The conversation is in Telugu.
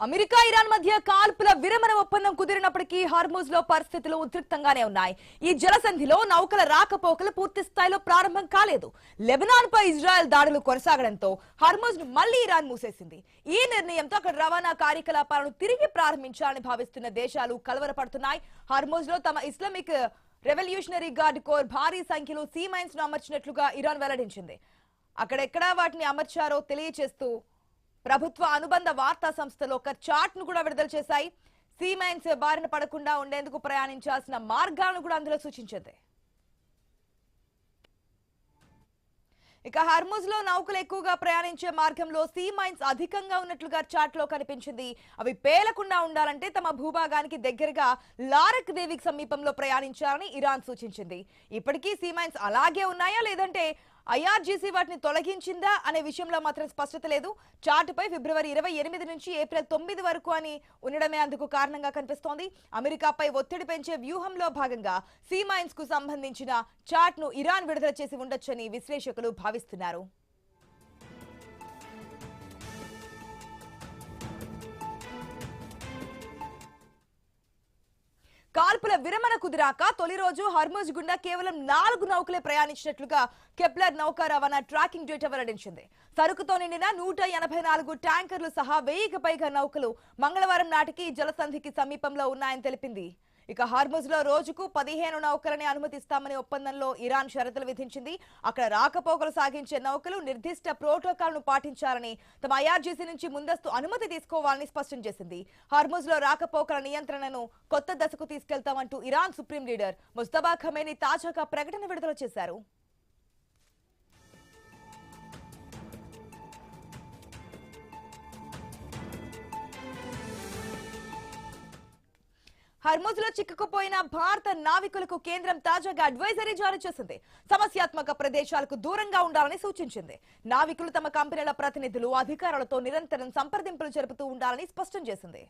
అమెరికా ఇరాన్ మధ్య కాల్పుల విరమణ ఒప్పందం కుదిరినప్పటికీ హార్మూజ్ లో పరిస్థితులు ఉద్రిక్తంగానే ఉన్నాయి. ఈ జలసంధిలో నౌకల రాకపోకలు పూర్తి స్థాయిలో ప్రారంభం కాలేదు. లెబనాన్ పై ఇజ్రాయెల్ దాడులు కొనసాగడంతో హార్మూజ్ ను మళ్లీ ఇరాన్ మూసేసింది. ఈ నిర్ణయంతో అక్కడ రవాణా కార్యకలాపాలను తిరిగి ప్రారంభించాలని భావిస్తున్న దేశాలు కలవరపడుతున్నాయి. హార్మూజ్ లో తమ ఇస్లామిక్ రెవల్యూషనరీ గార్డ్ కోర్ భారీ సంఖ్యలో సీ మైన్స్ ను అమర్చినట్లుగా ఇరాన్ వెల్లడించింది. అక్కడెక్కడా వాటిని అమర్చారో తెలియజేస్తూ ప్రభుత్వ అనుబంధ వార్తా సంస్థలు ఒక చార్ట్ ను కూడా విడుదల చేశాయి. సీ మైన్స్ బారిన పడకుండా ఉండేందుకు ప్రయాణించాల్సిన మార్గాలను కూడా అందులో సూచించింది. ఇక హార్మూజ్ లో నౌకలు ఎక్కువగా ప్రయాణించే మార్గంలో సీ మైన్స్ అధికంగా ఉన్నట్లుగా చార్ట్ లో కనిపించింది. అవి పేలకుండా ఉండాలంటే తమ భూభాగానికి దగ్గరగా లారక్ దేవికి సమీపంలో ప్రయాణించాలని ఇరాన్ సూచించింది. ఇప్పటికీ సీ మైన్స్ అలాగే ఉన్నాయా లేదంటే ఐఆర్జీసీ వాటిని తొలగించిందా అనే విషయంలో మాత్రం స్పష్టత లేదు. చార్టుపై ఫిబ్రవరి 28 నుంచి ఏప్రిల్ 9 వరకు అని ఉండడమే అందుకు కారణంగా కనిపిస్తోంది. అమెరికాపై ఒత్తిడి పెంచే వ్యూహంలో భాగంగా సీ మైన్స్ కు సంబంధించిన చార్ట్ ను ఇరాన్ విడుదల చేసి ఉండొచ్చని విశ్లేషకులు భావిస్తున్నారు. కాల్పుల విరమణ కుదిరాక తొలి రోజు హార్మూజ్ గుండా కేవలం 4 నౌకలే ప్రయాణించినట్లుగా కెప్లర్ నౌకా రవాణా ట్రాకింగ్ డేటా వెల్లడించింది. సరుకుతో నిండిన 184 ట్యాంకర్లు సహా 1000కి పైగా నౌకలు మంగళవారం నాటికి జలసంధికి సమీపంలో ఉన్నాయని తెలిపింది. ఇక హార్మూజ్ లో రోజుకు 15 నౌకలని అనుమతిస్తామని ఒప్పందంలో ఇరాన్ షరతులు విధించింది. అక్కడ రాకపోకలు సాగించే నౌకలు నిర్దిష్ట ప్రోటోకాల్ ను పాటించాలని, తమ ఐఆర్జీసీ నుంచి ముందస్తు అనుమతి తీసుకోవాలని స్పష్టం చేసింది. హార్మూజ్ లో రాకపోకల నియంత్రణను కొత్త దశకు తీసుకెళ్తామంటూ Iran supreme leader Mustafa Khamenei తాజాగా ప్రకటన విడుదల చేశారు. హార్మూజ్ లో చిక్కుకుపోయిన భారత నావికులకు కేంద్రం తాజాగా అడ్వైజరీ జారీ చేసింది. సమస్యాత్మక ప్రదేశాలకు దూరంగా ఉండాలని సూచించింది. నావికులు తమ కంపెనీల ప్రతినిధులు, అధికారులతో నిరంతరం సంప్రదింపులు జరుపుతూ ఉండాలని స్పష్టం చేసింది.